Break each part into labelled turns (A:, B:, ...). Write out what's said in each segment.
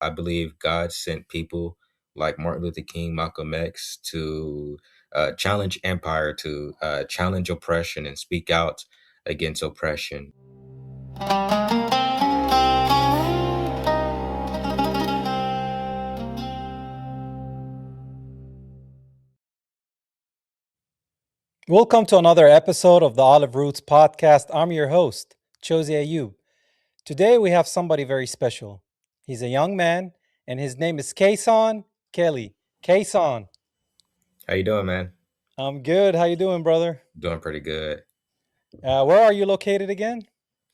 A: I believe God sent people like Martin Luther King, Malcolm X to challenge empire, to challenge oppression and speak out against oppression.
B: Welcome to another episode of the Olive Roots podcast. I'm your host, Chosi Ayub. Today we have somebody very special. He's a young man, and his name is Cason Kelly. Cason,
A: How you doing, man?
B: I'm good. How you doing, brother?
A: Doing pretty good.
B: Where are you located again?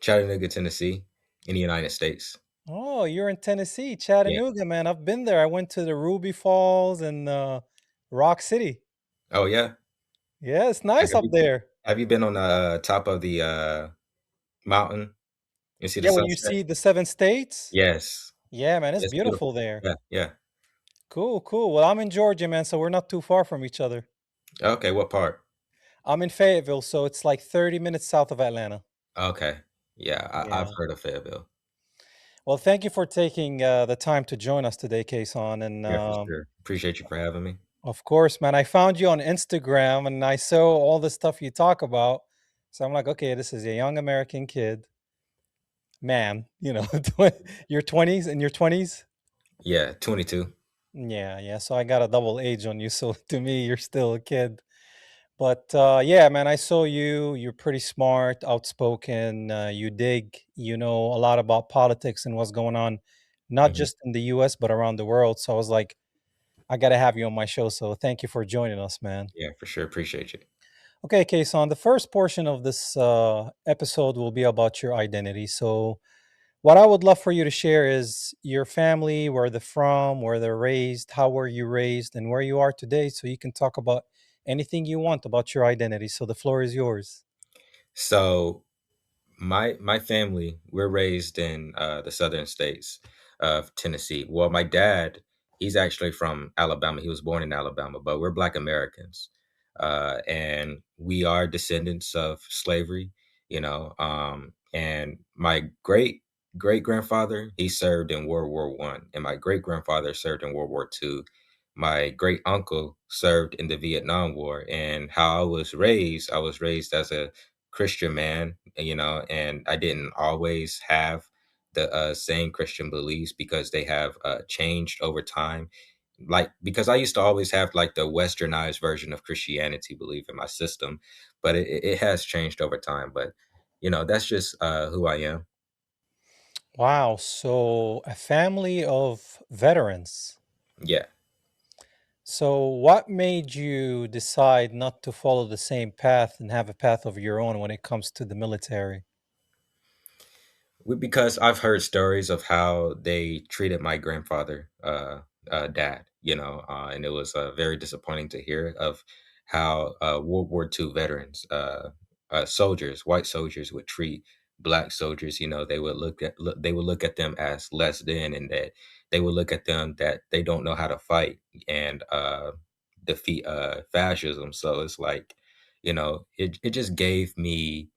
A: Chattanooga, Tennessee, in the United States.
B: Oh, you're in Tennessee,
A: Yeah.
B: Chattanooga, man. I've been there. I went to the Ruby Falls and Rock City.
A: Oh yeah.
B: Yeah, it's
A: Like,
B: nice up there.
A: have you been on the top of the mountain and see the
B: Yeah, when you
A: sunset?
B: see the seven states.
A: Yes.
B: Yeah, man, it's
A: It's
B: beautiful
A: beautiful.
B: there.
A: Yeah. Yeah.
B: Cool, cool. Well, I'm in Georgia, man, so we're not too far from each other.
A: Okay. What part?
B: I'm in Fayetteville, so it's like 30 minutes south of Atlanta.
A: Okay. Yeah, I've
B: Yeah.
A: heard of Fayetteville.
B: Well, thank you for taking the time to join us today, Kason. And
A: Yeah, for sure. Appreciate you for having me.
B: of course, man, I found you on Instagram and I saw all the stuff you talk about. So I'm like, okay, this is a young American kid, man, your 20s, in your 20s.
A: Yeah, 22.
B: Yeah, yeah. So I got a double age on you. So to me, you're still a kid. But yeah, man, I saw you. You're pretty smart, outspoken. You dig, a lot about politics and what's going on, not
A: Hmm.
B: just in the US, but around the world. So I was like, I got to have you on my show. So thank you for joining us, man.
A: Yeah, for sure. Appreciate you.
B: Okay, Kason, the first portion of this episode will be about your identity. So, what I would love for you to share is your family, where they're from, where they're raised, how were you raised, and where you are today. So you can talk about anything you want about your identity. So the floor is yours.
A: So my family, we're raised in the southern states of Tennessee. Well, my dad, he's actually from Alabama. He was born in Alabama, but we're Black Americans, and we are descendants of slavery. And my great grandfather, he served in World War I, and my great grandfather served in World War II. My great uncle served in the Vietnam War, and how I was raised as a Christian man, and I didn't always have the same Christian beliefs because they have changed over time. Like, because I used to always have like the westernized version of Christianity belief in my system, but it has changed over time. But that's just who I am.
B: Wow. So, a family of veterans.
A: Yeah.
B: So, what made you decide not to follow the same path and have a path of your own when it comes to the military?
A: Because I've heard stories of how they treated my grandfather, dad, and it was very disappointing to hear of how World War II veterans, soldiers, white soldiers, would treat black soldiers. They would look at them as less than, and that they would look at them that they don't know how to fight and defeat fascism. So it's like, it just gave me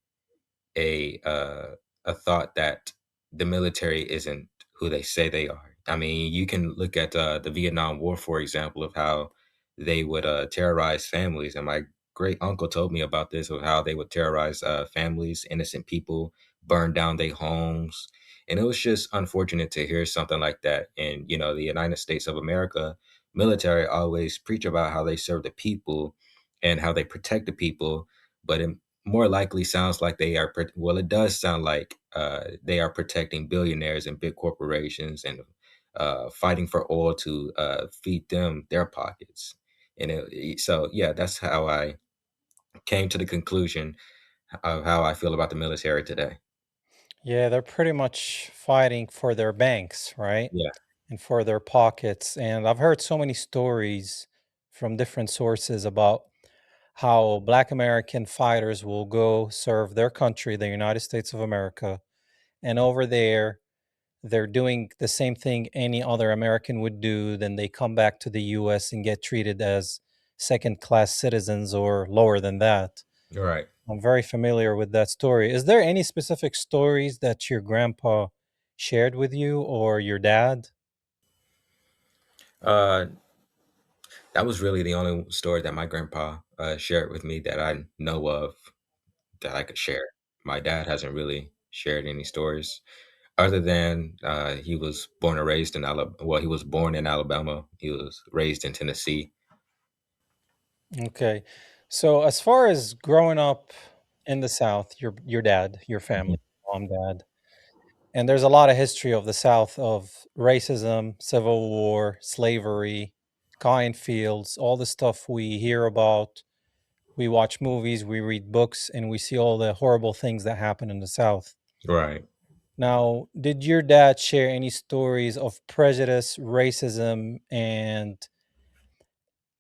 A: a uh, a thought that the military isn't who they say they are. I mean, you can look at the Vietnam War, for example, of how they would terrorize families. And my great uncle told me about this, of how they would terrorize families, innocent people, burn down their homes. And it was just unfortunate to hear something like that. And, the United States of America military always preach about how they serve the people and how they protect the people. But in more likely sounds like they are well, it does sound like they are protecting billionaires and big corporations and fighting for oil to feed them their pockets. And so yeah, that's how I came to the conclusion of how I feel about the military today.
B: Yeah, they're pretty much fighting for their banks, right?
A: Yeah.
B: And for their pockets. And I've heard so many stories from different sources about how Black American fighters will go serve their country, the United States of America. And over there, they're doing the same thing any other American would do. Then they come back to the US and get treated as second class citizens or lower than that.
A: All right.
B: I'm very familiar with that story. Is there any specific stories that your grandpa shared with you or your dad?
A: Uh, that was really the only story that my grandpa shared with me that I know of that I could share. My dad hasn't really shared any stories other than he was born and raised in Alabama. Well, he was born in Alabama. He was raised in Tennessee.
B: Okay. So as far as growing up in the South, your dad, your family,
A: Mhm.
B: mom, dad, and there's a lot of history of the South of racism, civil war, slavery, cotton fields, all the stuff we hear about. We watch movies, we read books, and we see all the horrible things that happen in the South.
A: Right.
B: Now, did your dad share any stories of prejudice, racism, and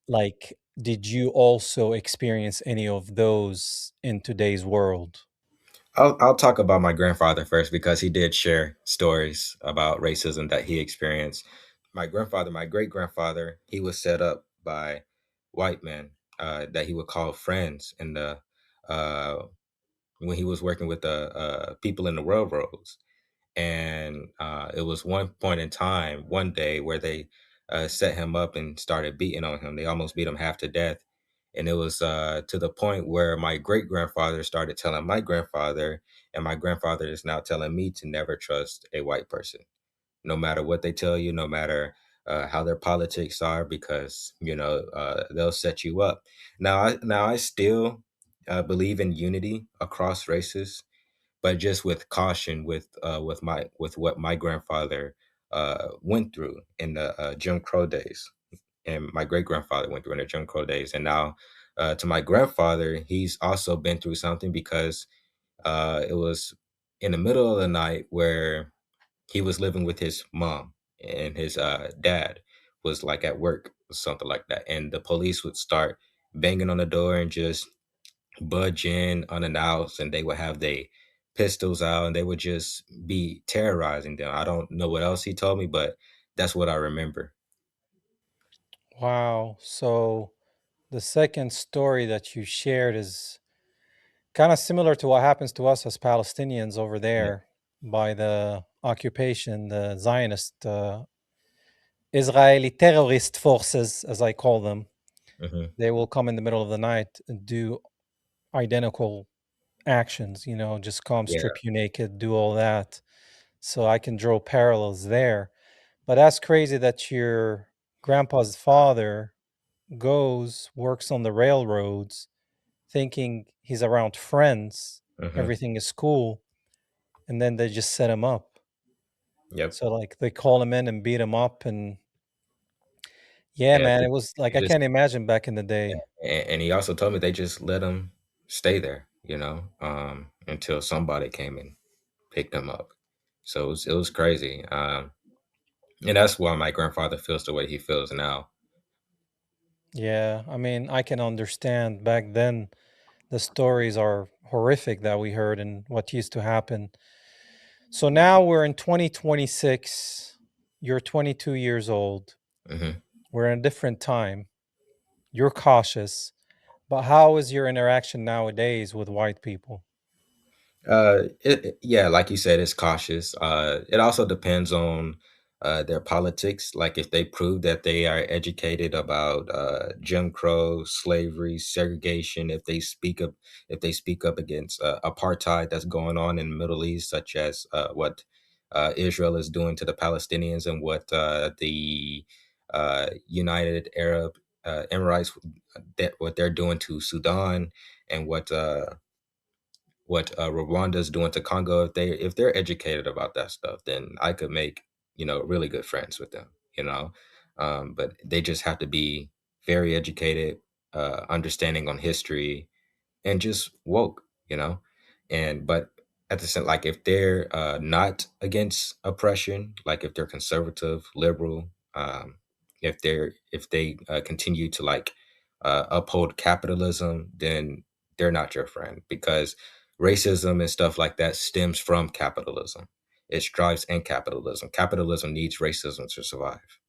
B: like, did you also experience any of those in today's world?
A: I'll talk about my grandfather first because he did share stories about racism that he experienced. My grandfather, my great grandfather, he was set up by white men that he would call friends in the uh, when he was working with the people in the railroads. And it was one point in time, one day, where they set him up and started beating on him. They almost beat him half to death. And it was to the point where my great grandfather started telling my grandfather, and my grandfather is now telling me to never trust a white person, no matter what they tell you, no matter how their politics are, because they'll set you up. Now I still believe in unity across races, but just with caution with what my grandfather went through in the Jim Crow days, and my great grandfather went through in the Jim Crow days, and now to my grandfather, he's also been through something because it was in the middle of the night where he was living with his mom, and his dad was like at work or something like that, and the police would start banging on the door and just budge in unannounced, and they would have their pistols out, and they would just be terrorizing them. I don't know what else he told me, but that's what I remember.
B: Wow. So the second story that you shared is kind of similar to what happens to us as Palestinians over
A: Yeah.
B: there by the occupation, the Zionist Israeli terrorist forces, as I call them.
A: Hmm.
B: They will come in the middle of the night and do identical actions, just come
A: Yeah.
B: strip you naked, do all that. So I can draw parallels there. But that's crazy that your grandpa's father goes, works on the railroads, thinking he's around friends,
A: Hmm.
B: everything is cool, and then they just set him up.
A: Yep.
B: So like they call him in and beat him up, and yeah,
A: Yeah.
B: man, it was like
A: They
B: I
A: just
B: can't imagine back in the day.
A: and he also told me they just let him stay there, until somebody came and picked him up. So it was crazy. And that's why my grandfather feels the way he feels now.
B: Yeah, I mean, I can understand back then the stories are horrific that we heard and what used to happen. So now we're in 2026. You're 22 years old.
A: Hmm.
B: We're in a different time. You're cautious. But how is your interaction nowadays with white people?
A: Yeah, like you said, it's cautious. It also depends on their politics. Like if they prove that they are educated about Jim Crow, slavery, segregation, if they speak up against apartheid that's going on in the Middle East, such as what Israel is doing to the Palestinians, and what the United Arab Emirates, what they're doing to Sudan, and what Rwanda's doing to Congo, if they're educated about that stuff, then I could make really good friends with them. But they just have to be very educated, understanding on history, and just woke, and but at the same, like if they're not against oppression, like if they're conservative, liberal, if they continue to like uphold capitalism, then they're not your friend, because racism and stuff like that stems from capitalism. It strives in capitalism. Capitalism needs racism to survive.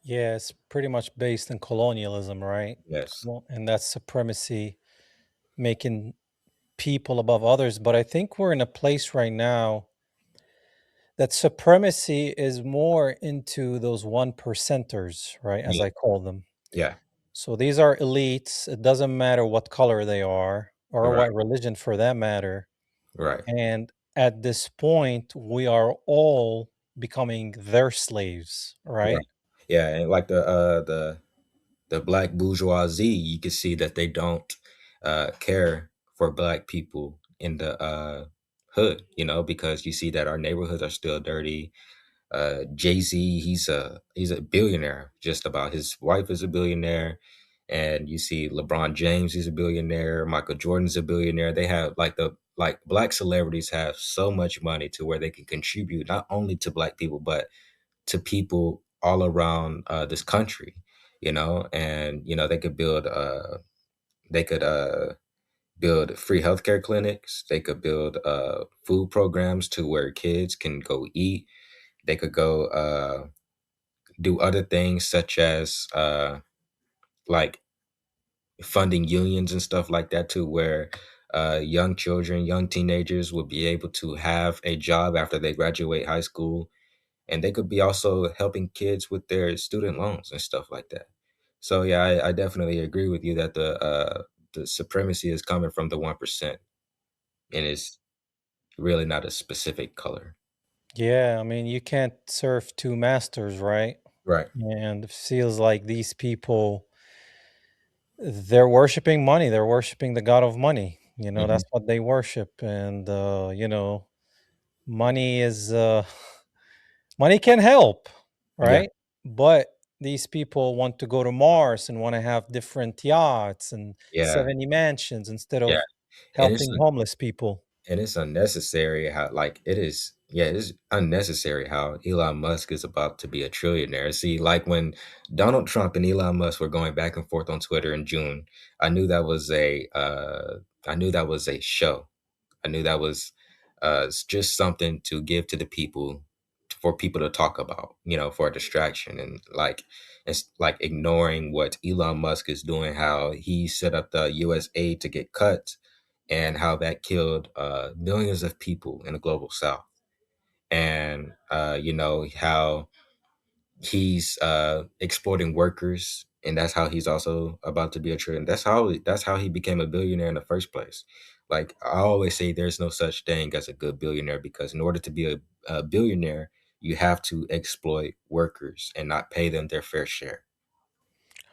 B: Yeah, it's pretty much based in colonialism, right?
A: Yes.
B: And that's supremacy, making people above others. But I think we're in a place right now that supremacy is more into those one percenters, right? As
A: Yeah,
B: I call them.
A: yeah,
B: So these are elites. It doesn't matter what color they are or
A: right,
B: what religion for that matter.
A: right.
B: And at this point, we are all becoming their slaves,
A: Right.
B: right?
A: Yeah, and like the black bourgeoisie, you can see that they don't care for black people in the hood, because you see that our neighborhoods are still dirty. Jay-Z, he's a billionaire, just about. His wife is a billionaire. And you see LeBron James, he's a billionaire. Michael Jordan's a billionaire. They have like black celebrities have so much money to where they can contribute not only to black people, but to people all around this country, and they could build free healthcare clinics. They could build food programs to where kids can go eat. They could go do other things such as like funding unions and stuff like that, to where young children, young teenagers would be able to have a job after they graduate high school, and they could be also helping kids with their student loans and stuff like that. So yeah, I definitely agree with you that the supremacy is coming from the 1%, and it's really not a specific color.
B: Yeah, I mean, you can't serve two masters, right?
A: Right.
B: And it feels like these people, they're worshiping money. They're worshiping the god of money.
A: Hmm.
B: That's what they worship. And, money is, money can help,
A: Yeah.
B: right? But these people want to go to Mars and want to have different yachts and
A: Yeah.
B: 70 mansions instead
A: Yeah.
B: of
A: And it's
B: helping homeless people.
A: and it's unnecessary how, like, it is. Yeah, it's unnecessary how Elon Musk is about to be a trillionaire. See, like when Donald Trump and Elon Musk were going back and forth on Twitter in June, I knew that was a show. I knew that was just something to give to the people, for people to talk about, for a distraction. And like it's like ignoring what Elon Musk is doing, how he set up the US aid to get cut, and how that killed millions of people in the global south. And how he's exploiting workers, and that's how he's also about to be a trillionaire. That's how he became a billionaire in the first place. Like I always say, there's no such thing as a good billionaire, because in order to be a billionaire, you have to exploit workers and not pay them their fair share.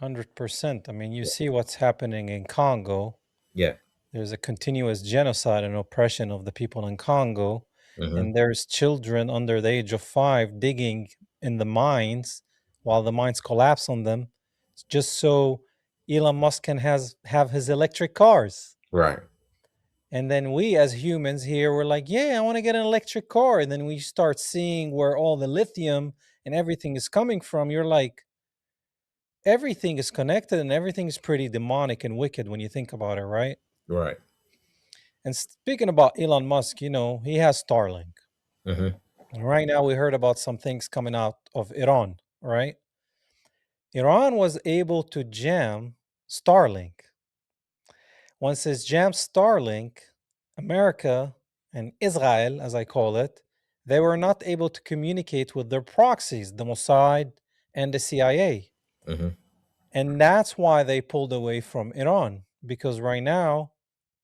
B: 100%. I mean, you
A: Yeah.
B: see what's happening in Congo.
A: Yeah.
B: There's a continuous genocide and oppression of the people in Congo,
A: Hmm.
B: and there's children under the age of 5 digging in the mines while the mines collapse on them, just so Elon Musk can has have his electric cars.
A: Right.
B: And then we as humans here, we're like, yeah, I want to get an electric car. And then we start seeing where all the lithium and everything is coming from. You're like, everything is connected and everything is pretty demonic and wicked when you think about it, right?
A: Right.
B: And speaking about Elon Musk, he has Starlink.
A: Hmm.
B: And right now, we heard about some things coming out of Iran, right? Iran was able to jam Starlink. Once it's jammed Starlink, America and Israel, as I call it, they were not able to communicate with their proxies, the Mossad and the CIA.
A: Hmm.
B: And that's why they pulled away from Iran, because right now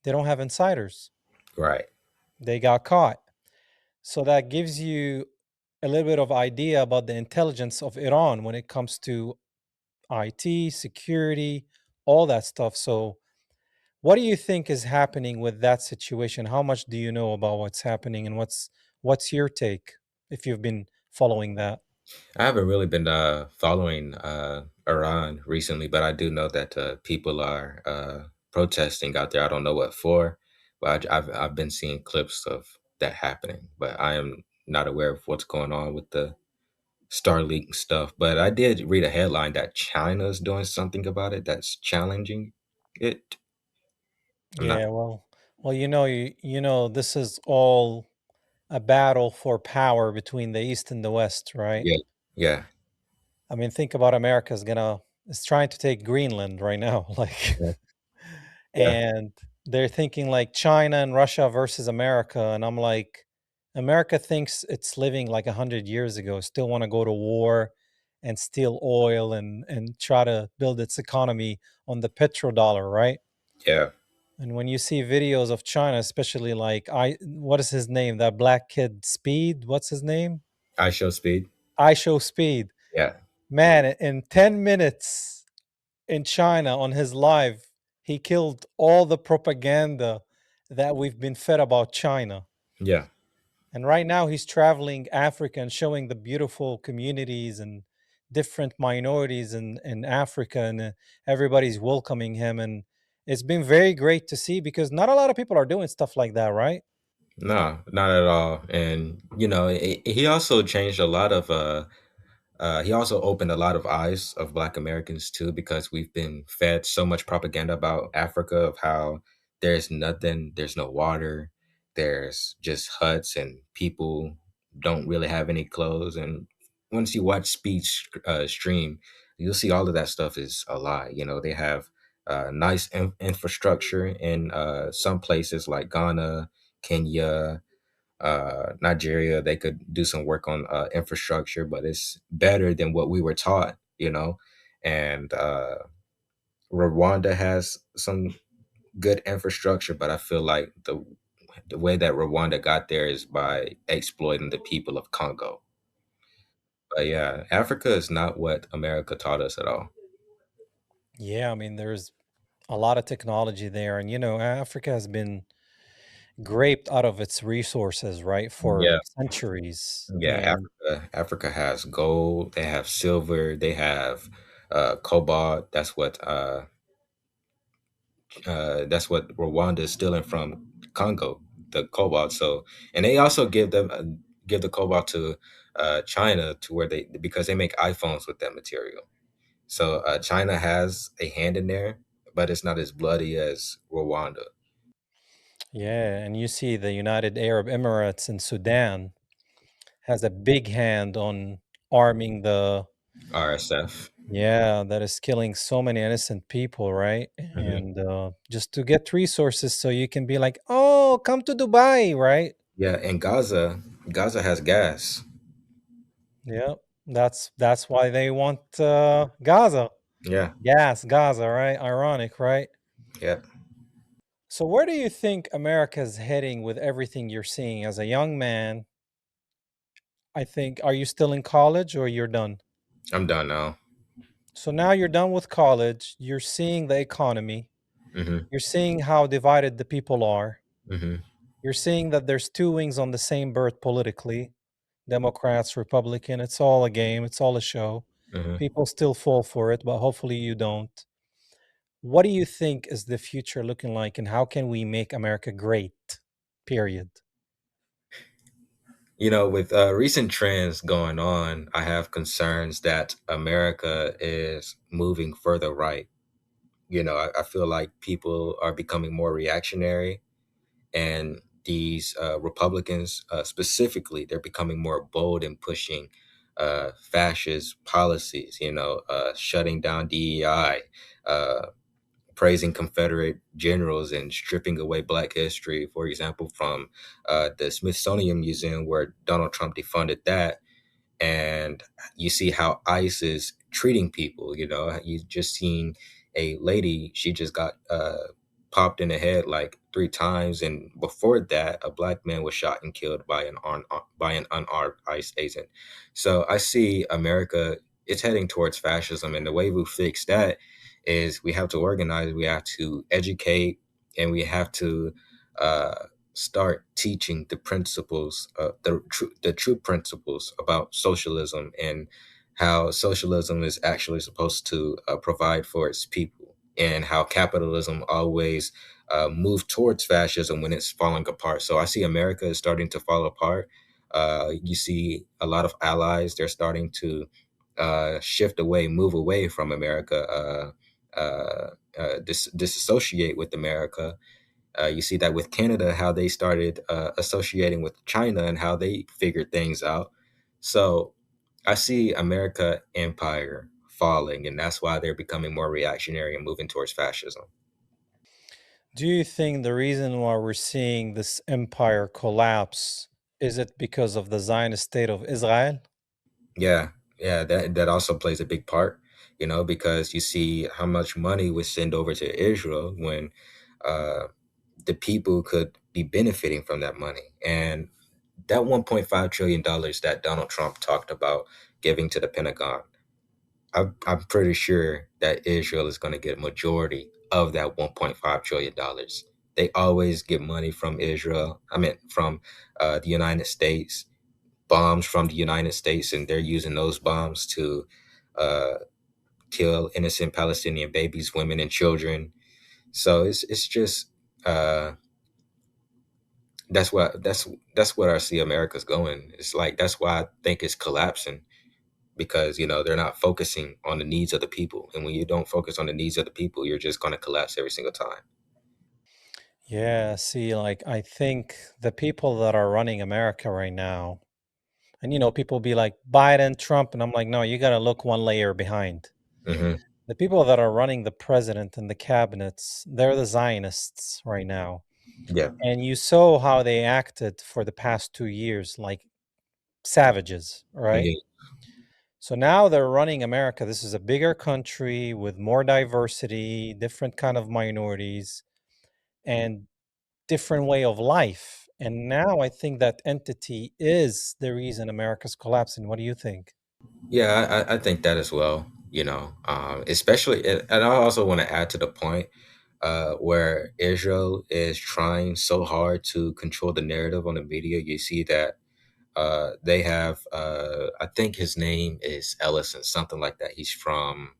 B: they don't have insiders.
A: Right.
B: They got caught. So that gives you a little bit of idea about the intelligence of Iran when it comes to IT, security, all that stuff. So what do you think is happening with that situation? How much do you know about what's happening, and what's your take if you've been following that?
A: I haven't really been following Iran recently, but I do know that people are protesting out there. I don't know what for, but I've been seeing clips of that happening. But I am not aware of what's going on with the Starlink stuff. But I did read a headline that China's doing something about it, that's challenging it. I'm not.
B: Yeah, well, this is all a battle for power between the East and the West, right?
A: Yeah, yeah,
B: I mean, think about America's gonna is trying to take Greenland right now, like,
A: yeah, yeah.
B: and they're thinking like China and Russia versus America, and I'm like, America thinks it's living like 100 years ago, still want to go to war and steal oil and try to build its economy on the petrodollar, right?
A: Yeah,
B: And when you see videos of China, especially like what is his name? That black kid Speed, what's his name?
A: I show speed.
B: I show Speed.
A: Yeah,
B: Man, in 10 minutes in China on his live, he killed all the propaganda that we've been fed about China.
A: yeah.
B: And right now he's traveling Africa and showing the beautiful communities and different minorities in Africa, and everybody's welcoming him. And it's been very great to see because not a lot of people are doing stuff like that, right?
A: No, not at all. And he also changed a lot of he also opened a lot of eyes of Black Americans too, because we've been fed so much propaganda about Africa of how there's nothing, there's no water, there's just huts, and people don't really have any clothes. And once you watch speech stream, you'll see all of that stuff is a lie. They have nice infrastructure in some places like Ghana, Kenya, Nigeria. They could do some work on infrastructure, but it's better than what we were taught. And Rwanda has some good infrastructure, but I feel like the way that Rwanda got there is by exploiting the people of Congo. But yeah, Africa is not what America taught us at all.
B: Yeah, I mean, there's a lot of technology there. And, Africa has been graped out of its resources, right, for
A: Yeah,
B: centuries.
A: yeah.
B: And
A: Africa has gold. They have silver. They have cobalt. That's what Rwanda is stealing from Congo, the cobalt. So, and they also give the cobalt to China, to where they because they make iPhones with that material. So China has a hand in there, but it's not as bloody as Rwanda.
B: yeah, and you see the United Arab Emirates and Sudan has a big hand on arming the
A: RSF.
B: yeah, that is killing so many innocent people, right?
A: Hmm.
B: And just to get resources so you can be like, "Oh, come to Dubai," right?
A: Yeah, and Gaza has gas.
B: Yeah. That's why they want Gaza.
A: Yeah,
B: Gas, Gaza, right? Ironic, right?
A: yeah.
B: So where do you think America's heading with everything you're seeing as a young man? I think are you still in college or you're done?
A: I'm done now.
B: So now you're done with college, you're seeing the economy,
A: Hmm.
B: you're seeing how divided the people are.
A: Hmm.
B: You're seeing that there's two wings on the same bird politically, Democrats, Republican. It's all a game, it's all a show.
A: Hmm.
B: People still fall for it, but hopefully you don't. What do you think is the future looking like, and how can we make America great? Period.
A: With recent trends going on, I have concerns that America is moving further right. I feel like people are becoming more reactionary, and these Republicans, specifically, they're becoming more bold in pushing fascist policies. Shutting down DEI, uh, praising Confederate generals, and stripping away Black history, for example, from the Smithsonian Museum, where Donald Trump defunded that. And you see how ICE is treating people. You just seen a lady; she just got popped in the head like 3 times, and before that, a Black man was shot and killed by an unarmed ICE agent. So I see America; it's heading towards fascism, and the way we fix that is we have to organize, we have to educate, and we have to uh, start teaching the principles, the true principles about socialism, and how socialism is actually supposed to provide for its people, and how capitalism always move towards fascism when it's falling apart. So I see America is starting to fall apart. You see a lot of allies; they're starting to shift away, move away from America, disassociate with America. You see that with Canada, how they started associating with China and how they figured things out. So I see America empire falling, and that's why they're becoming more reactionary and moving towards fascism.
B: Do you think the reason why we're seeing this empire collapse Is it because of the Zionist state of Israel?
A: Yeah, yeah, that also plays a big part, because you see how much money was sent over to Israel when uh, the people could be benefiting from that money. And that $1.5 trillion that Donald Trump talked about giving to the Pentagon, I'm pretty sure that Israel is going to get a majority of that $1.5 trillion. They always get money from Israel. I mean, from the United States, bombs from the United States, and they're using those bombs to uh, kill innocent Palestinian babies, women, and children. So it's just uh, that's what I see America's going. It's like that's why I think it's collapsing because they're not focusing on the needs of the people, and when you don't focus on the needs of the people, you're just going to collapse every single time.
B: Yeah, see, like I think the people that are running America right now, and people be like Biden, Trump, and I'm like, no, you got to look one layer behind.
A: Hmm.
B: The people that are running the president and the cabinets, they're the Zionists right now.
A: Yeah.
B: And you saw how they acted for the past 2 years, like savages, right?
A: Yeah.
B: So now they're running America. This is a bigger country with more diversity, different kind of minorities, and different way of life. And now I think that entity is the reason America's collapsing. What do you think?
A: Yeah, I think that as well. Especially, and I also want to add to the point where Israel is trying so hard to control the narrative on the media. You see that they have, I think his name is Ellison, something like that. He's from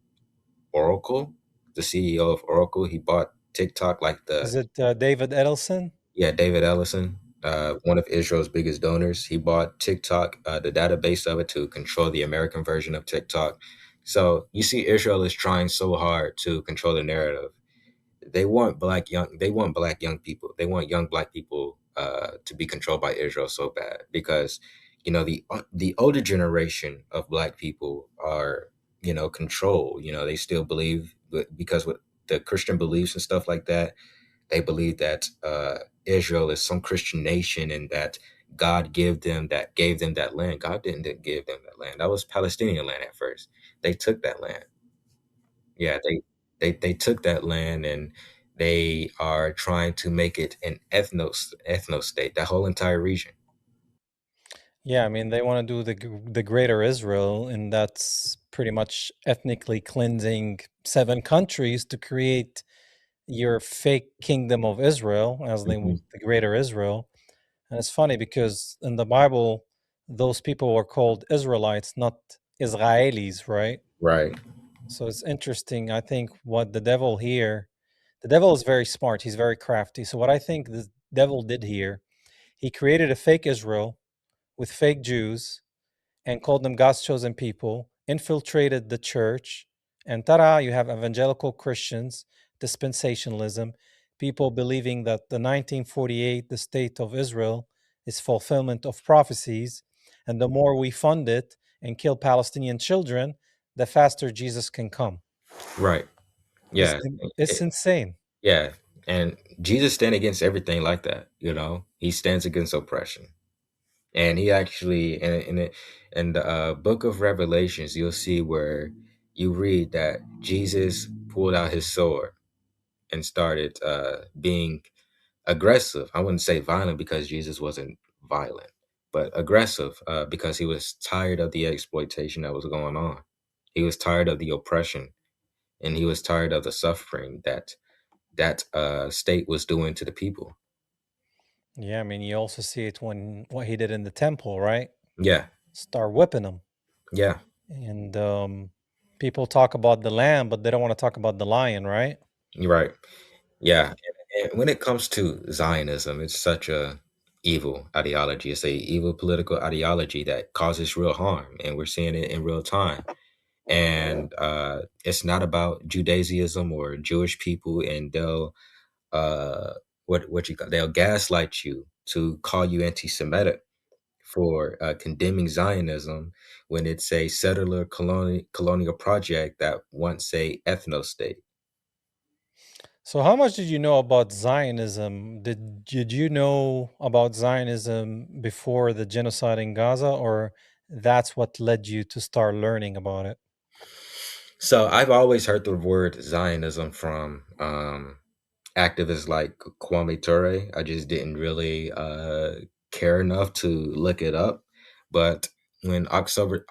A: Oracle, the CEO of Oracle. He bought TikTok, like
B: Is it David Edelson?
A: yeah, David Ellison, one of Israel's biggest donors. He bought TikTok, the database of it, to control the American version of TikTok. So you see, Israel is trying so hard to control the narrative. They want black young people. They want young black people to be controlled by Israel so bad because the older generation of black people are controlled. They still believe, but because with the Christian beliefs and stuff like that, they believe that Israel is some Christian nation and that God gave them that land. God didn't give them that land. That was Palestinian land at first. They took that land. Yeah, they took that land and they are trying to make it an ethno state. That whole entire region.
B: Yeah, I mean, they want to do the greater Israel, and that's pretty much ethnically cleansing 7 countries to create your fake kingdom of Israel, as
A: Mhm.
B: the greater Israel. And it's funny because in the Bible, those people were called Israelites, not Israelis, right?
A: Right.
B: So it's interesting. I think what the devil is very smart. He's very crafty. So what I think the devil did here, he created a fake Israel with fake Jews and called them God's chosen people, infiltrated the church, and ta-da, you have evangelical Christians, dispensationalism, people believing that the 1948, the state of Israel, is fulfillment of prophecies, and the more we fund it and kill Palestinian children, the faster Jesus can come.
A: Right.
B: It's,
A: Yeah.
B: it's insane.
A: Yeah. And Jesus stand against everything like that. He stands against oppression. And he actually in the book of Revelations, you'll see where you read that Jesus pulled out his sword and started being aggressive. I wouldn't say violent because Jesus wasn't violent, but aggressive because he was tired of the exploitation that was going on. He was tired of the oppression, and he was tired of the suffering that state was doing to the people.
B: Yeah, I mean, you also see it when what he did in the temple, right?
A: Yeah,
B: Start whipping them.
A: yeah,
B: And people talk about the lamb, but they don't want to talk about the lion, right?
A: you're right. Yeah, and when it comes to Zionism, it's such a evil ideology. It's a evil political ideology that causes real harm, and we're seeing it in real time. And it's not about Judaism or Jewish people, and they'll they'll gaslight you to call you anti-Semitic for condemning Zionism when it's a settler colonial project that wants a ethno state.
B: So, how much did you know about Zionism? Did you know about Zionism before the genocide in Gaza, or that's what led you to start learning about it?
A: So I've always heard the word Zionism from activists like Kwame Ture. I just didn't really care enough to look it up. But when October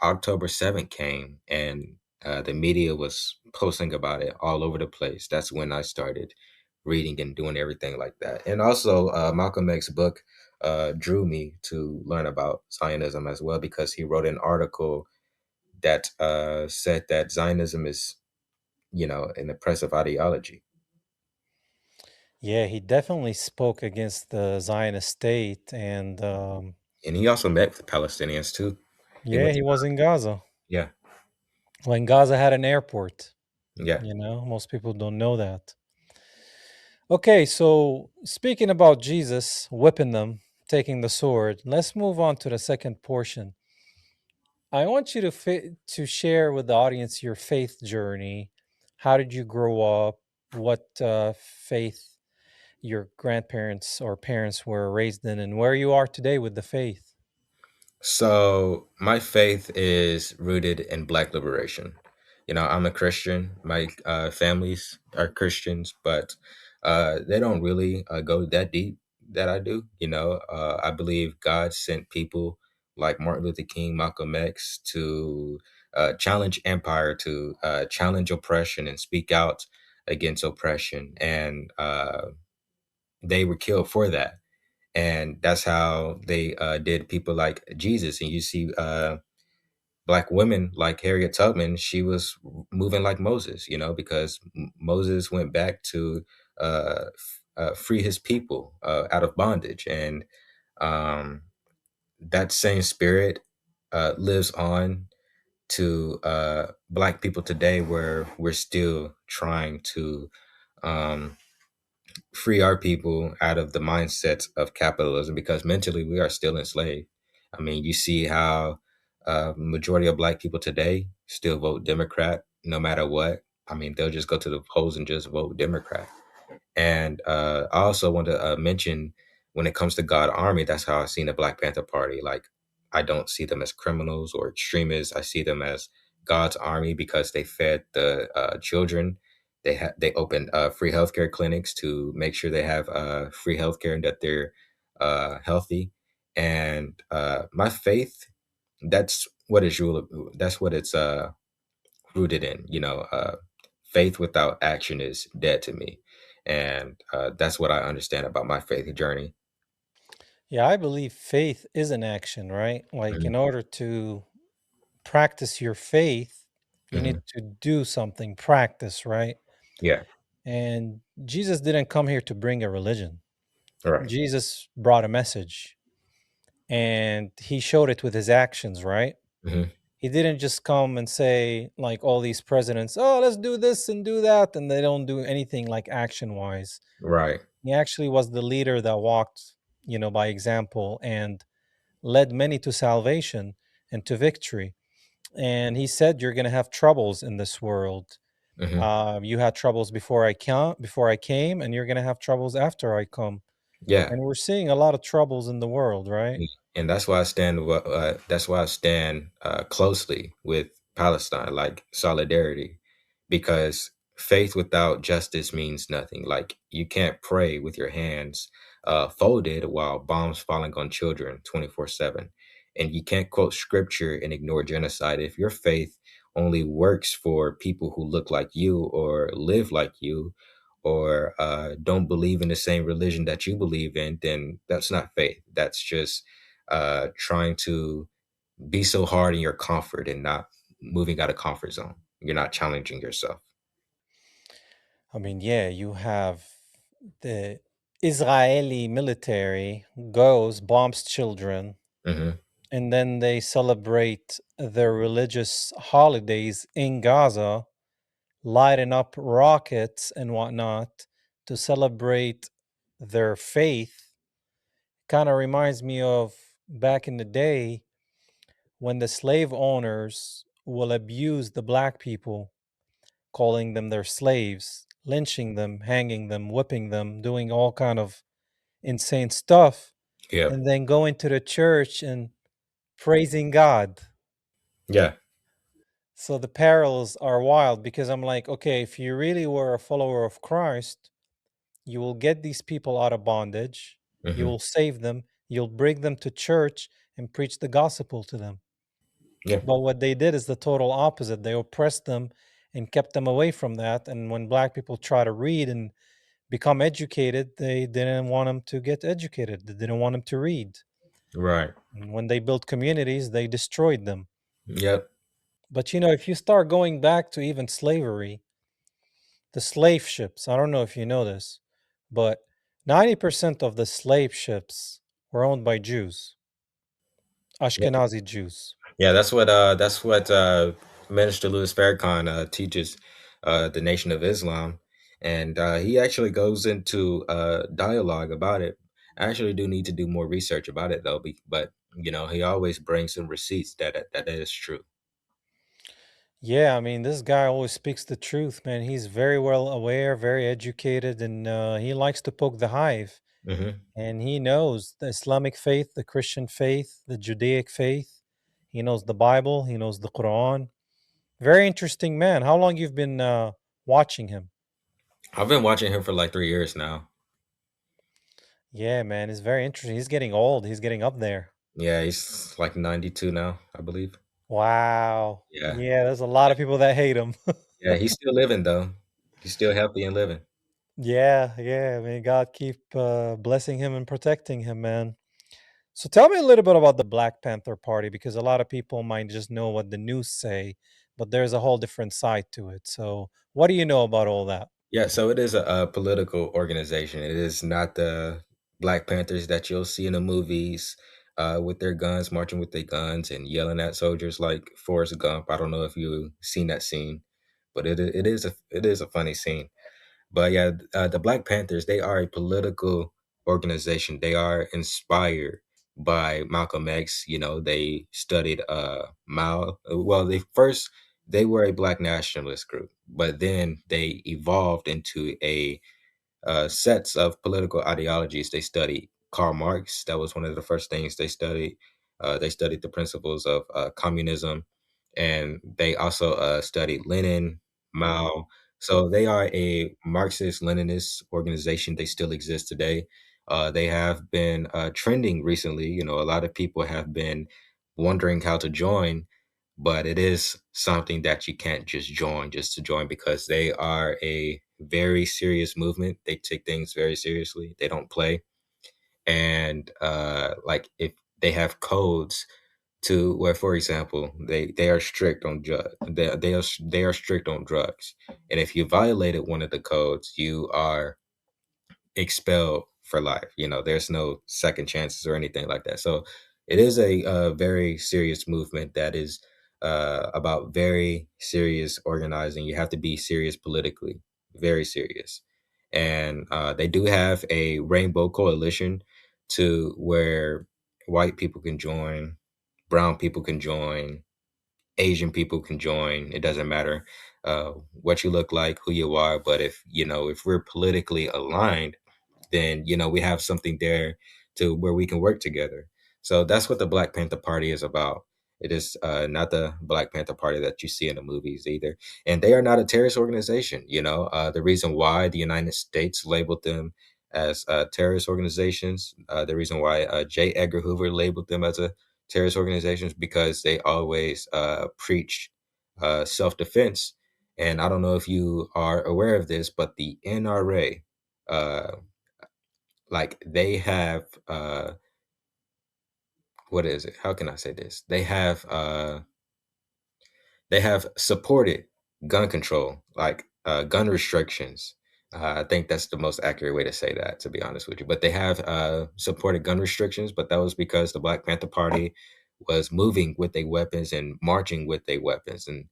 A: 7th came and the media was posting about it all over the place, that's when I started reading and doing everything like that. And also, Malcolm X's book drew me to learn about Zionism as well because he wrote an article that said that Zionism is, an oppressive ideology.
B: Yeah, he definitely spoke against the Zionist state, and
A: And he also met with Palestinians too. He
B: yeah,
A: went
B: he
A: to,
B: was in Gaza
A: yeah,
B: when Gaza had an airport.
A: yeah.
B: Most people don't know that. Okay, so speaking about Jesus whipping them, taking the sword, let's move on to the second portion. I want you to share with the audience your faith journey. How did you grow up? What faith your grandparents or parents were raised in, and where you are today with the faith?
A: So my faith is rooted in Black liberation. I'm a Christian. My families are Christians, but they don't really go that deep that I do. I believe God sent people like Martin Luther King, Malcolm X to challenge empire, to challenge oppression, and speak out against oppression. And they were killed for that. And that's how they did people like Jesus. And you see Black women like Harriet Tubman, she was moving like Moses, because Moses went back to free his people out of bondage. And um, that same spirit lives on to Black people today, where we're still trying to um, free our people out of the mindset of capitalism because mentally we are still enslaved. I mean, you see how majority of Black people today still vote Democrat no matter what. I mean, they'll just go to the polls and just vote Democrat. And I also want to mention when it comes to God Army, that's how I seen the Black Panther Party. Like, I don't see them as criminals or extremists. I see them as God's army because they fed the children. They opened free healthcare clinics to make sure they have free healthcare and that they're healthy. And my faith, that's what it's that's what it's rooted in. Faith without action is dead to me, and that's what I understand about my faith journey.
B: Yeah, I believe faith is an action, right? Like,
A: Hmm.
B: in order to practice your faith, you need
A: Hmm.
B: to do something, practice, right?
A: Yeah.
B: And Jesus didn't come here to bring a religion.
A: All right.
B: Jesus brought a message and he showed it with his actions, right?
A: Hmm.
B: He didn't just come and say, like all these presidents, oh, let's do this and do that. And they don't do anything like action wise.
A: Right.
B: He actually was the leader that walked, by example and led many to salvation and to victory. And he said, you're going to have troubles in this world.
A: Hmm.
B: You had troubles before I came, and you're going to have troubles after I come.
A: Yeah.
B: And we're seeing a lot of troubles in the world, right?
A: And that's why I stand. That's why I stand closely with Palestine, like solidarity, because faith without justice means nothing. Like you can't pray with your hands folded while bombs falling on children 24/7, and you can't quote scripture and ignore genocide. If your faith only works for people who look like you or live like you, or don't believe in the same religion that you believe in, then that's not faith. That's just trying to be so hard in your comfort and not moving out of comfort zone. You're not challenging yourself.
B: I mean, yeah, you have the Israeli military goes, bombs children,
A: Hmm.
B: and then they celebrate their religious holidays in Gaza, lighting up rockets and whatnot to celebrate their faith. Kind of reminds me of back in the day when the slave owners will abuse the black people, calling them their slaves. lynching them, hanging them, whipping them, doing all kind of insane stuff,
A: Yeah.
B: and then going to the church and praising God.
A: Yeah.
B: So the parallels are wild because I'm like, okay, if you really were a follower of Christ, you will get these people out of bondage, you
A: Hmm.
B: will save them, you'll bring them to church and preach the gospel to them.
A: Yeah.
B: But what they did is the total opposite. They oppressed them and kept them away from that. And when black people try to read and become educated, they didn't want them to get educated. They didn't want them to read.
A: Right.
B: And when they built communities, they destroyed them.
A: Yep.
B: But if you start going back to even slavery, the slave ships, I don't know if you know this, but 90% of the slave ships were owned by Jews, Ashkenazi Jews.
A: Yeah, that's what Minister Louis Farrakhan teaches the Nation of Islam, and he actually goes into dialogue about it. I actually do need to do more research about it though, but he always brings some receipts that is true.
B: Yeah, I mean, this guy always speaks the truth, man. He's very well aware, very educated, and he likes to poke the hive.
A: Hmm.
B: And he knows the Islamic faith, the Christian faith, the Judaic faith. He knows the Bible. He knows the Quran. Very interesting man. How long you've been watching him?
A: I've been watching him for like 3 years now.
B: Yeah, man, it's very interesting. He's getting old. He's getting up there.
A: Yeah, he's like 92 now, I believe.
B: Wow.
A: Yeah,
B: Yeah, there's a lot of people that hate him.
A: yeah, he's still living though. He's still healthy and living.
B: Yeah, yeah. May God keep blessing him and protecting him, man. So tell me a little bit about the Black Panther Party because a lot of people might just know what the news say, but there's a whole different side to it. So what do you know about all that?
A: Yeah, so it is a political organization. It is not the Black Panthers that you'll see in the movies with their guns, marching with their guns and yelling at soldiers like Forrest Gump. I don't know if you've seen that scene, but it is a funny scene. But yeah, the Black Panthers, they are a political organization. They are inspired by Malcolm X. They studied Mao. Well, they were a Black nationalist group, but then they evolved into a sets of political ideologies. They studied Karl Marx. That was one of the first things they studied. They studied the principles of communism, and they also studied Lenin, Mao. So they are a Marxist-Leninist organization. They still exist today. They have been trending recently. A lot of people have been wondering how to join, but it is something that you can't just join just to join because they are a very serious movement. They take things very seriously. They don't play. And like if they have codes to where, for example, they are strict on they are strict on drugs. And if you violated one of the codes, you are expelled for life. There's no second chances or anything like that. So it is a very serious movement that is about very serious organizing. You have to be serious politically, very serious. And they do have a rainbow coalition to where white people can join, brown people can join, Asian people can join. It doesn't matter what you look like, who you are, but if we're politically aligned, then we have something there to where we can work together. So that's what the Black Panther Party is about. It is not the Black Panther Party that you see in the movies either, and they are not a terrorist organization. The reason why the United States labeled them as terrorist organizations, the reason why J. Edgar Hoover labeled them as a terrorist organization is because they always preach self-defense. And I don't know if you are aware of this, but the NRA, uh, like they have what is it? How can I say this? They have supported gun control, like gun restrictions. I think that's the most accurate way to say that, to be honest with you. But they have supported gun restrictions, but that was because the Black Panther Party was moving with their weapons and marching with their weapons and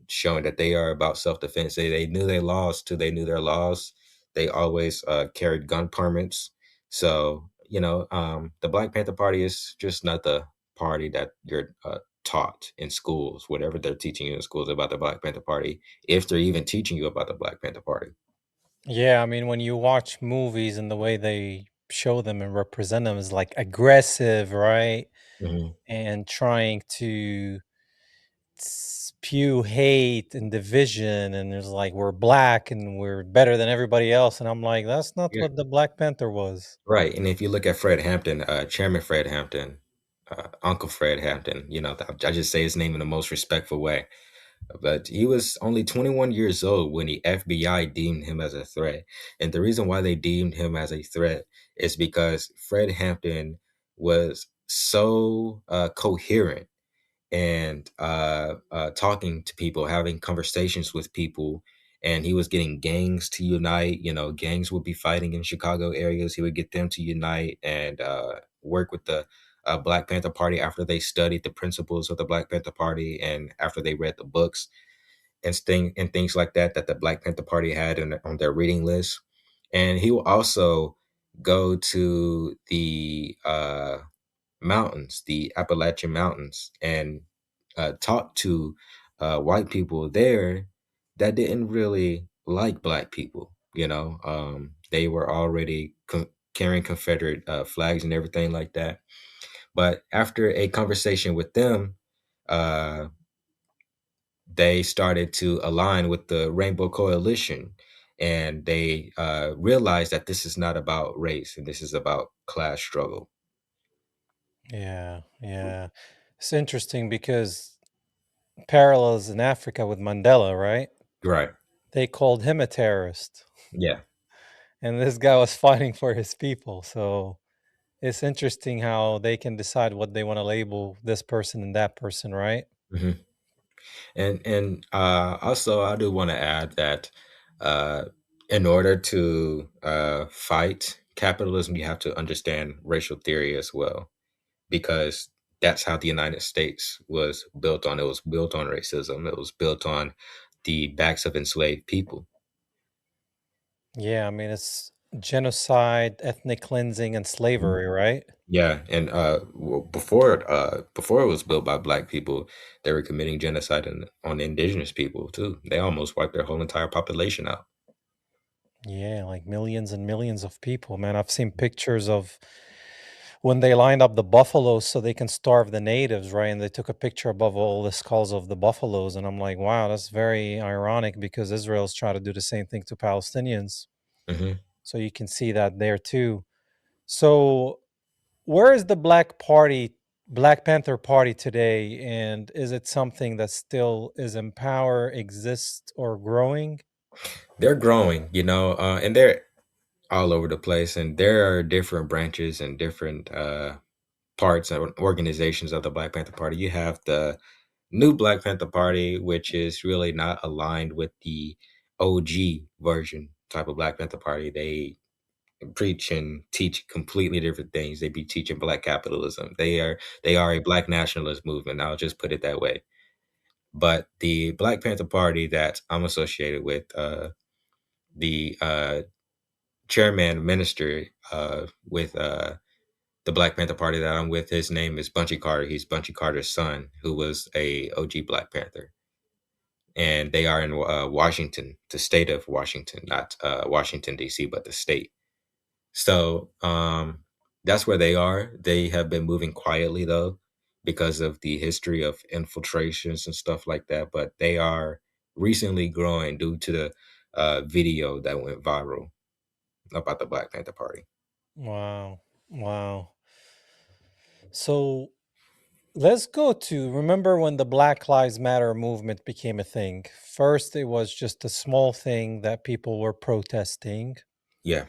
A: showing that they are about self defense. They knew their laws till they knew their laws. They always carried gun permits. So, the Black Panther Party is just not the party that you're taught in schools, whatever they're teaching you in schools about the Black Panther Party, if they're even teaching you about the Black Panther Party.
B: Yeah, I mean, when you watch movies and the way they show them and represent them is like aggressive, right?
A: Mhm.
B: And trying to spew hate and division, and there's like we're black and we're better than everybody else, and I'm like, that's not
A: Yeah,
B: what the Black Panther was.
A: right. And if you look at Fred Hampton, Chairman Fred Hampton, Uncle Fred Hampton, I just say his name in the most respectful way. But he was only 21 years old when the FBI deemed him as a threat. And the reason why they deemed him as a threat is because Fred Hampton was so coherent and talking to people, having conversations with people. And he was getting gangs to unite. Gangs would be fighting in Chicago areas. He would get them to unite and work with the Black Panther Party after they studied the principles of the Black Panther Party and after they read the books and things like that that the Black Panther Party had on their reading list. And he will also go to the mountains, the Appalachian Mountains, and talk to white people there that didn't really like Black people. They were already carrying Confederate flags and everything like that. But after a conversation with them, uh, they started to align with the Rainbow Coalition. And they realized that this is not about race and this is about class struggle.
B: Yeah, yeah. It's interesting because parallels in Africa with Mandela, right?
A: Right.
B: They called him a terrorist,
A: Yeah.
B: and this guy was fighting for his people. So it's interesting how they can decide what they want to label this person and that person, right?
A: Mhm. And also, I do want to add that uh, in order to fight capitalism, you have to understand racial theory as well, because that's how the United States was built on. It was built on racism. It was built on the backs of enslaved people.
B: Yeah, I mean, it's genocide, ethnic cleansing, and
A: Mhm.
B: slavery, right?
A: Yeah, and before it was built by Black people, they were committing genocide on indigenous people too. They almost wiped their whole entire population out.
B: Yeah, like millions and millions of people, man. I've seen pictures of when they lined up the buffaloes so they can starve the natives, right? And they took a picture above all the skulls of the buffaloes. And I'm like, wow, that's very ironic because Israel's trying to do the same thing to Palestinians.
A: Hmm.
B: So you can see that there too. So where is the Black Panther Party today? And is it something that still is in power, exists, or growing?
A: They're growing, and they're all over the place. And there are different branches and different parts and organizations of the Black Panther Party. You have the new Black Panther Party, which is really not aligned with the OG version type of Black Panther Party. They preach and teach completely different things. They be teaching black capitalism. They are a black nationalist movement. I'll just put it that way. But the Black Panther Party that I'm associated with, the chairman minister with the Black Panther Party that I'm with, his name is Bunchy Carter. He's Bunchy Carter's son, who was a OG Black Panther. And they are in Washington, the state of Washington, not Washington D.C., but the state. So that's where they are. They have been moving quietly though, because of the history of infiltrations and stuff like that. But they are recently growing due to the video that went viral about the Black Panther Party.
B: Wow. Wow. So let's go to remember when the Black Lives Matter movement became a thing. First, it was just a small thing that people were protesting.
A: Yeah.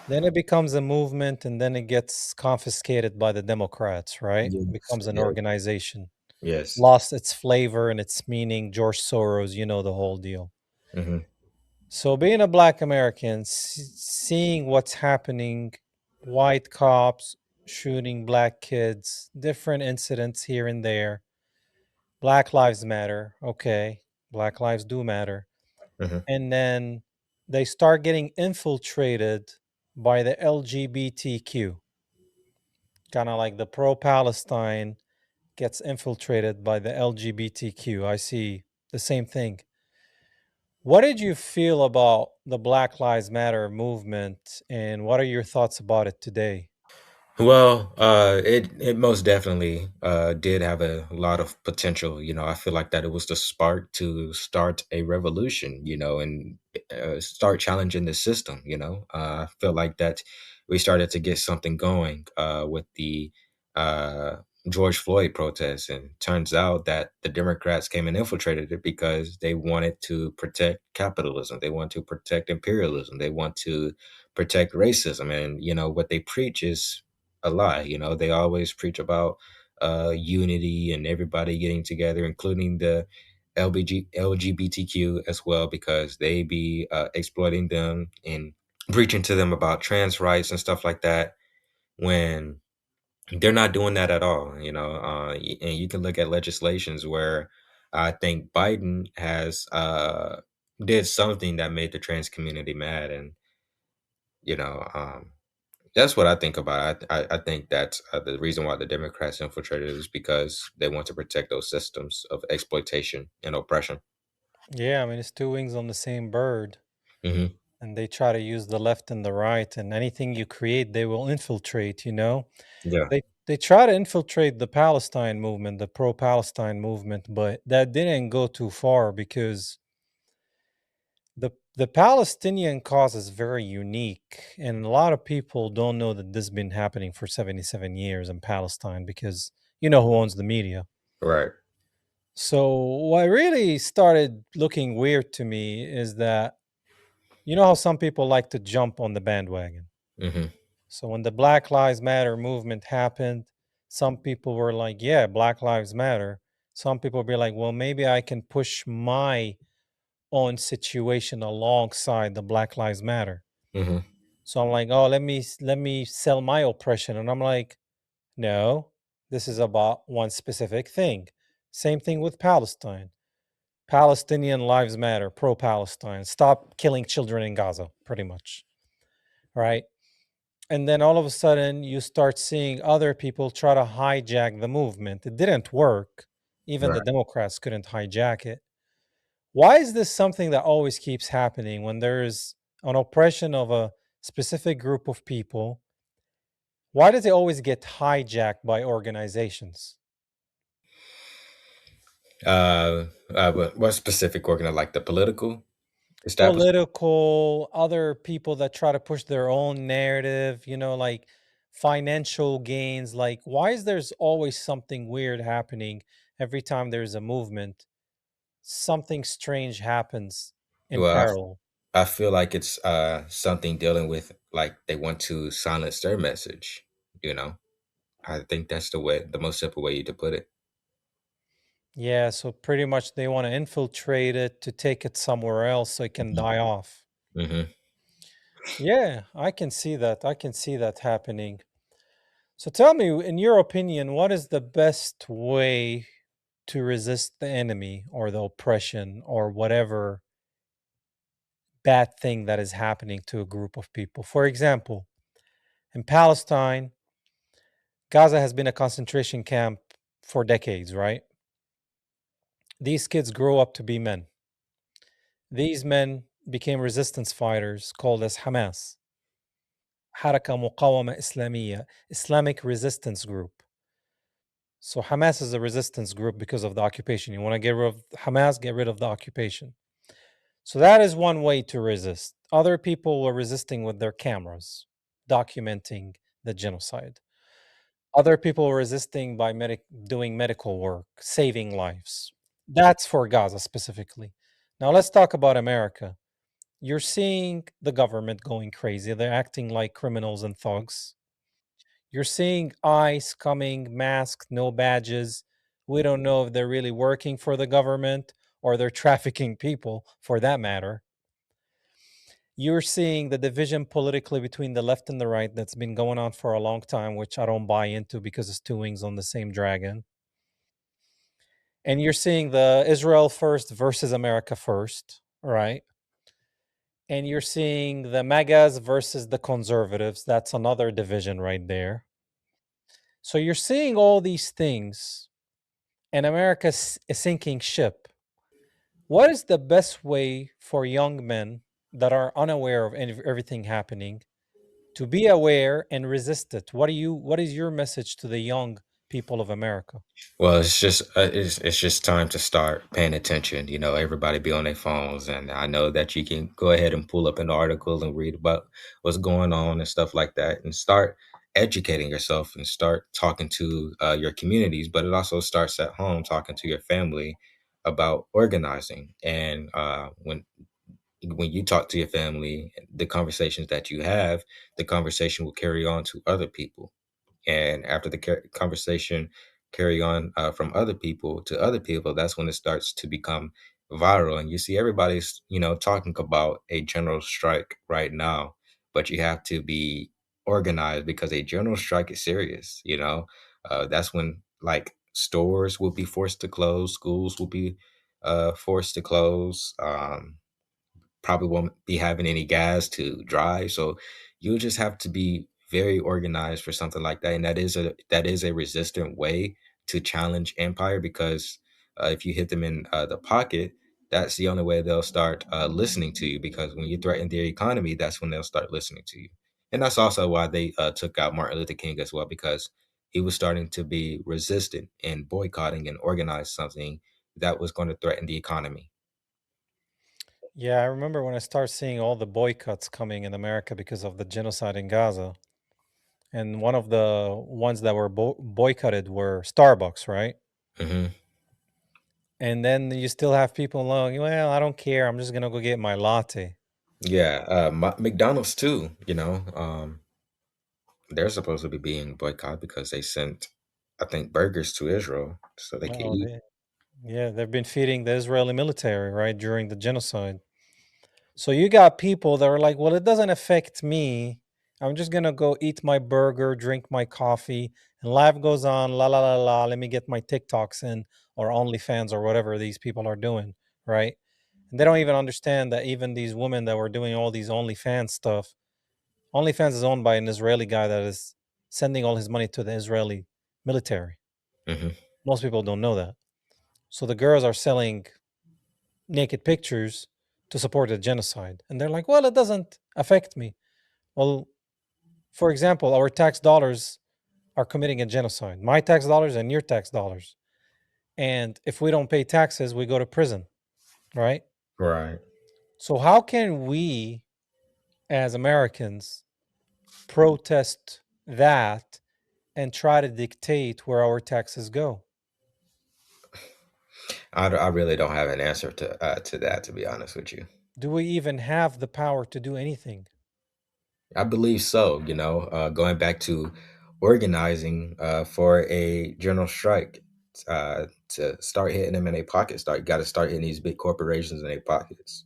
B: Then it becomes a movement and then it gets confiscated by the Democrats, right?
A: Yes.
B: Becomes an
A: Yeah.
B: organization.
A: Yes.
B: Lost its flavor and its meaning. George Soros, you know the whole deal.
A: Hmm.
B: So, being a Black American, seeing what's happening, white cops shooting Black kids, different incidents here and there, Black Lives Matter, okay, Black lives do matter.
A: Hmm.
B: And then they start getting infiltrated by the LGBTQ, kind of like the pro Palestine, gets infiltrated by the LGBTQ. I see the same thing. What did you feel about the Black Lives Matter movement, and what are your thoughts about it today?
A: Well, it most definitely did have a lot of potential. You know, I feel like that it was the spark to start a revolution. You know, and start challenging the system. You know, I feel like that we started to get something going with the uh, George Floyd protests, and turns out that the Democrats came and infiltrated it because they wanted to protect capitalism. They want to protect imperialism. They want to protect racism, and you know what they preach is a lie. You know, they always preach about unity and everybody getting together, including the LGBTQ as well, because they be exploiting them and preaching to them about trans rights and stuff like that. When they're not doing that at all, you know, and you can look at legislations where I think Biden has did something that made the trans community mad, and you know, that's what I think about it. I think that the reason why the Democrats infiltrated is because they want to protect those systems of exploitation and oppression.
B: Yeah, I mean, it's two wings on the same bird,
A: Hmm.
B: and they try to use the left and the right, and anything you create, they will infiltrate, you know?
A: Yeah,
B: They try to infiltrate the Palestine movement, the pro-Palestine movement, but that didn't go too far because the Palestinian cause is very unique, and a lot of people don't know that this has been happening for 77 years in Palestine because you know who owns the media.
A: right.
B: So what really started looking weird to me is that you know how some people like to jump on the bandwagon.
A: Hmm.
B: So when the Black Lives Matter movement happened, some people were like, yeah, Black Lives Matter. Some people be like, well, maybe I can push my own situation alongside the Black Lives Matter.
A: Hmm.
B: So I'm like, oh, let me sell my oppression. And I'm like, no, this is about one specific thing. Same thing with Palestine. Palestinian lives matter, pro Palestine. Stop killing children in Gaza, pretty much. Right. And then all of a sudden, you start seeing other people try to hijack the movement. It didn't work. Even the
A: Right.
B: Democrats couldn't hijack it. Why is this something that always keeps happening when there's an oppression of a specific group of people? Why does it always get hijacked by organizations?
A: What specific organ, like the political establishment?
B: Political, other people that try to push their own narrative, you know, like financial gains. Like, why is there's always something weird happening every time there's a movement? Something strange happens in
A: Well,
B: parallel.
A: I feel like it's something dealing with like they want to silence their message. You know, I think that's the most simple way to put it.
B: Yeah, so pretty much they want to infiltrate it to take it somewhere else so it can die off.
A: Hmm.
B: Yeah, I can see that. I can see that happening. So tell me, in your opinion, what is the best way to resist the enemy or the oppression or whatever bad thing that is happening to a group of people? For example, in Palestine, Gaza has been a concentration camp for decades, right? These kids grow up to be men. These men became resistance fighters called as Hamas, Haraka Muqawama Islamiyya, Islamic Resistance Group. So Hamas is a resistance group because of the occupation. You want to get rid of Hamas, get rid of the occupation. So that is one way to resist. Other people were resisting with their cameras, documenting the genocide. Other people were resisting by doing medical work, saving lives. That's for Gaza specifically. Now let's talk about America. You're seeing the government going crazy. They're acting like criminals and thugs. You're seeing ICE coming, masked, no badges. We don't know if they're really working for the government or they're trafficking people for that matter. You're seeing the division politically between the left and the right that's been going on for a long time, which I don't buy into because it's two wings on the same dragon. And you're seeing the Israel first versus America first, right? And you're seeing the megas versus the conservatives. That's another division right there. So you're seeing all these things. and America's a sinking ship. What is the best way for young men that are unaware of everything happening to be aware and resist it? What is your message to the young people of America?
A: Well, it's just time to start paying attention. You know, everybody be on their phones, and I know that you can go ahead and pull up an article and read about what's going on and stuff like that, and start educating yourself and start talking to your communities. But it also starts at home, talking to your family about organizing. And when you talk to your family, the conversations that you have, the conversation will carry on to other people, and after the conversation carry on from other people to other people, that's when it starts to become viral. And you see everybody's, talking about a general strike right now, but you have to be organized because a general strike is serious. That's when, like, stores will be forced to close, schools will be forced to close. Probably won't be having any gas to drive. So you'll just have to be very organized for something like that. And that is a resistant way to challenge empire, because if you hit them in the pocket, that's the only way they'll start listening to you. Because when you threaten their economy, that's when they'll start listening to you. And that's also why they took out Martin Luther King as well, because he was starting to be resistant and boycotting and organize something that was going to threaten the economy.
B: Yeah, I remember when I started seeing all the boycotts coming in America because of the genocide in Gaza. And one of the ones that were boycotted were Starbucks, right?
A: Hmm.
B: And then you still have people going, well, I don't care. I'm just going to go get my latte.
A: Yeah, McDonald's too. They're supposed to be being boycotted because they sent, I think, burgers to Israel so they could
B: Oh,
A: eat.
B: yeah, they've been feeding the Israeli military, right, during the genocide. So you got people that are like, well, it doesn't affect me. I'm just gonna go eat my burger, drink my coffee, and life goes on. La la la la. Let me get my TikToks in or OnlyFans or whatever these people are doing, right? And they don't even understand that even these women that were doing all these OnlyFans stuff, OnlyFans is owned by an Israeli guy that is sending all his money to the Israeli military.
A: Hmm.
B: Most people don't know that. So the girls are selling naked pictures to support the genocide. And they're like, well, it doesn't affect me. Well, for example, our tax dollars are committing a genocide, my tax dollars and your tax dollars. And if we don't pay taxes, we go to prison, right?
A: Right.
B: So, how can we as Americans protest that and try to dictate where our taxes go?
A: I really don't have an answer to that, to be honest with you.
B: Do we even have the power to do anything?
A: I believe so. Going back to organizing for a general strike, to start hitting them in their pockets. Got to start hitting these big corporations in their pockets,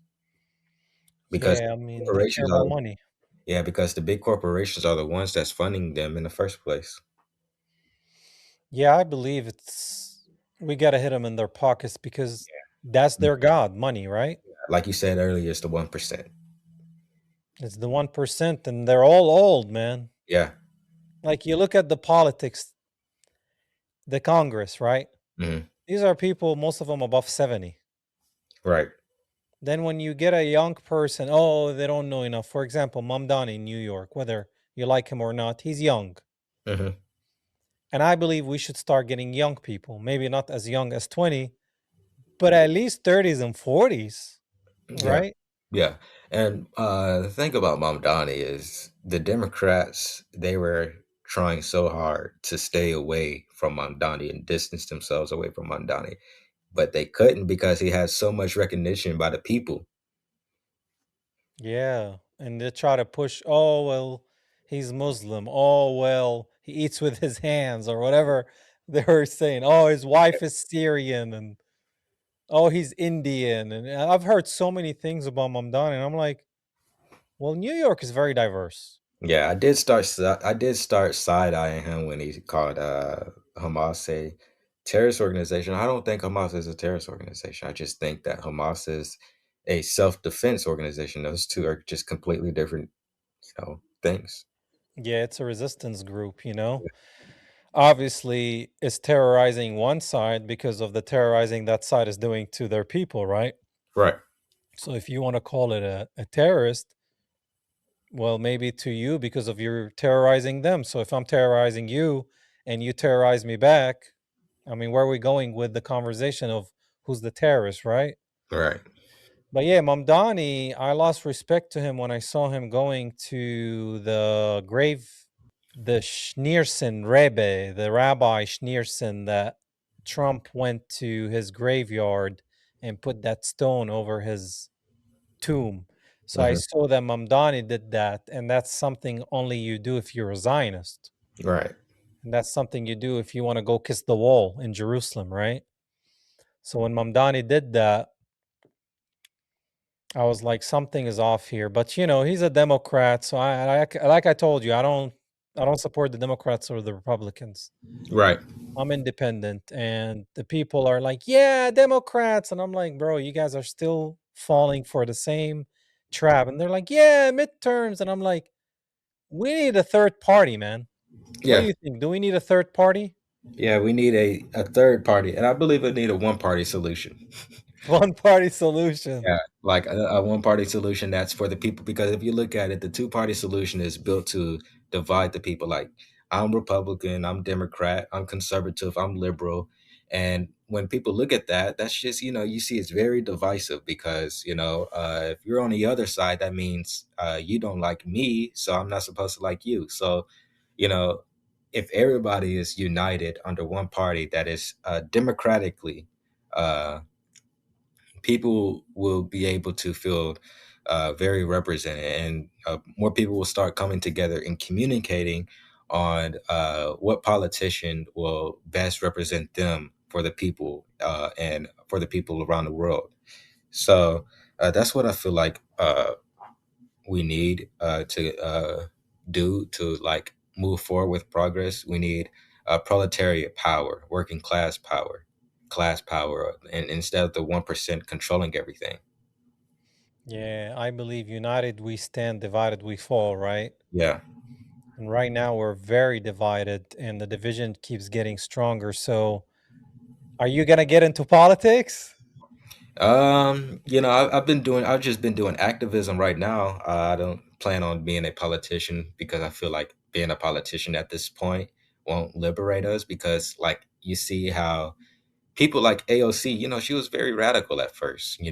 A: because
B: Yeah, I mean, they care
A: corporations
B: about
A: are
B: money.
A: yeah, because the big corporations are the ones that's funding them in the first place.
B: Yeah, I believe we got to hit them in their pockets because that's their god, money, right?
A: Like you said earlier, it's the 1%.
B: It's the 1%, and they're all old, man.
A: Yeah.
B: Like you look at the politics, the Congress, right?
A: Hmm.
B: These are people, most of them above 70.
A: Right.
B: Then when you get a young person, oh, they don't know enough. For example, Mamdani in New York, whether you like him or not, he's young.
A: Hmm.
B: And I believe we should start getting young people, maybe not as young as 20, but at least 30s and 40s,
A: Yeah.
B: right?
A: Yeah. And the thing about Mamdani is the Democrats, they were trying so hard to stay away from Mamdani and distance themselves away from Mamdani, but they couldn't because he had so much recognition by the people.
B: Yeah, and they try to push, oh, well, he's Muslim. Oh, well, he eats with his hands or whatever they were saying. Oh, his wife is Syrian and oh, he's Indian. And I've heard so many things about Mamdani, and I'm like, well, New York is very diverse.
A: Yeah, I did start side eyeing him when he called Hamas a terrorist organization. I don't think Hamas is a terrorist organization. I just think that Hamas is a self defense organization. Those two are just completely different, things.
B: Yeah, it's a resistance group, you know? obviously is terrorizing one side because of the terrorizing that side is doing to their people, right?
A: Right.
B: So if you want to call it a terrorist, well, maybe to you because of you're terrorizing them. So if I'm terrorizing you and you terrorize me back, I mean, where are we going with the conversation of who's the terrorist, right?
A: Right.
B: But yeah, Mamdani, I lost respect to him when I saw him going to the grave, the Schneerson Rebbe, the Rabbi Schneerson, that Trump went to his graveyard and put that stone over his tomb. So I
A: Hmm.
B: saw that Mamdani did that, and that's something only you do if you're a Zionist.
A: Right.
B: And that's something you do if you want to go kiss the wall in Jerusalem, right? So when Mamdani did that, I was like, something is off here. But he's a Democrat, so like I told you, I don't support the Democrats or the Republicans.
A: Right.
B: I'm independent, and the people are like, yeah, Democrats, and I'm like, bro, you guys are still falling for the same trap. And they're like, yeah, midterms, and I'm like, we need a third party, man. What do
A: Yeah.
B: you think? Do we need a third party?
A: Yeah. We need a third party, and I believe we need a one party solution.
B: One party solution.
A: Yeah, like a one party solution that's for the people. Because if you look at it, the two-party solution is built to divide the people. Like, I'm Republican, I'm Democrat, I'm conservative, I'm liberal. And when people look at that, that's just, you see it's very divisive because, if you're on the other side, that means you don't like me, so I'm not supposed to like you. So, you know, if everybody is united under one party that is democratically uh, people will be able to feel very represented, and more people will start coming together and communicating on what politician will best represent them for the people and for the people around the world. So that's what I feel like we need to do to like move forward with progress. We need proletariat power, working class power, and instead of the 1% controlling everything.
B: Yeah, I believe united we stand, divided we fall, right?
A: Yeah.
B: And right now we're very divided and the division keeps getting stronger. So are you going to get into politics?
A: I've just been doing activism right now. I don't plan on being a politician because I feel like being a politician at this point won't liberate us, because like you see how people like AOC, she was very radical at first, and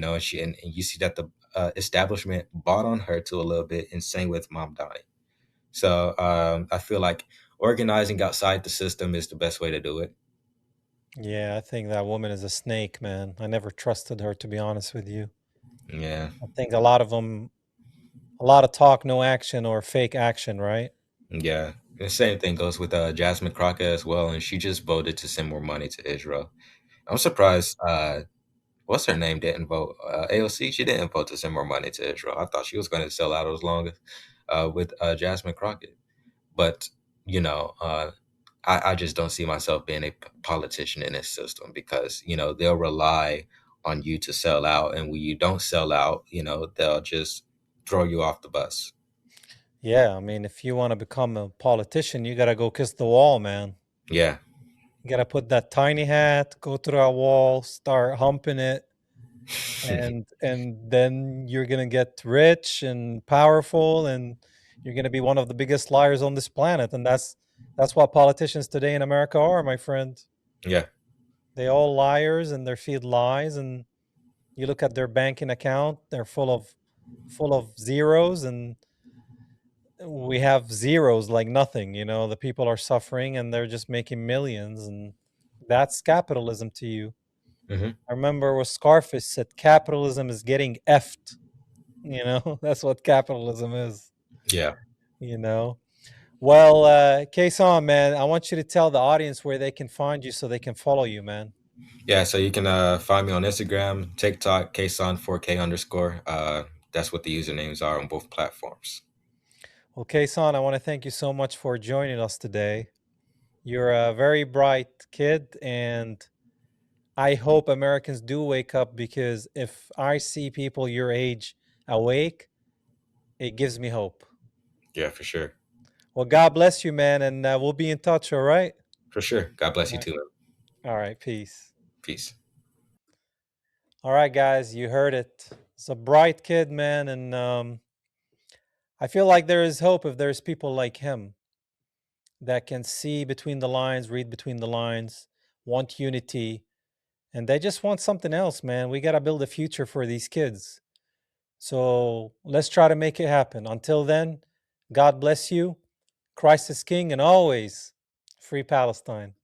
A: you see that the establishment bought on her to a little bit, and same with Mom Donnie. So I feel like organizing outside the system is the best way to do it.
B: Yeah, I think that woman is a snake, man. I never trusted her, to be honest with you.
A: Yeah.
B: I think a lot of them, a lot of talk, no action, or fake action, right?
A: Yeah. The same thing goes with Jasmine Crockett as well, and she just voted to send more money to Israel. I'm surprised. What's her name didn't vote? AOC. She didn't vote to send more money to Israel. I thought she was going to sell out as long as with Jasmine Crockett. But you know, uh, I just don't see myself being a politician in this system, because they'll rely on you to sell out, and when you don't sell out, they'll just throw you off the bus.
B: Yeah, I mean, if you want to become a politician, you got to go kiss the wall, man.
A: Yeah.
B: You got to put that tiny hat, go to that wall, start humping it, and then you're going to get rich and powerful, and you're going to be one of the biggest liars on this planet. And that's what politicians today in America are, my friend.
A: Yeah.
B: They all liars and they feed lies, and you look at their banking account, they're full of zeros, and we have zeros like nothing. The people are suffering and they're just making millions, and that's capitalism to you.
A: Hmm.
B: I remember what Scarface said, capitalism is getting effed. That's what capitalism is,
A: Yeah.
B: you know. Well, Kason, man, I want you to tell the audience where they can find you so they can follow you, man.
A: Yeah, so you can find me on Instagram, TikTok, Kson4K underscore. That's what the usernames are on both platforms.
B: Well, Kason, I want to thank you so much for joining us today. You're a very bright kid, and I hope Americans do wake up, because if I see people your age awake, it gives me hope.
A: Yeah, for sure.
B: Well, God bless you, man, and we'll be in touch, all right?
A: For sure. God bless
B: All
A: you
B: right.
A: too, man.
B: All right. Peace.
A: Peace.
B: All right, guys. You heard it. It's a bright kid, man. And I feel like there is hope if there's people like him that can see between the lines, read between the lines, want unity. And they just want something else, man. We got to build a future for these kids. So let's try to make it happen. Until then, God bless you. Christ is King, and always free Palestine.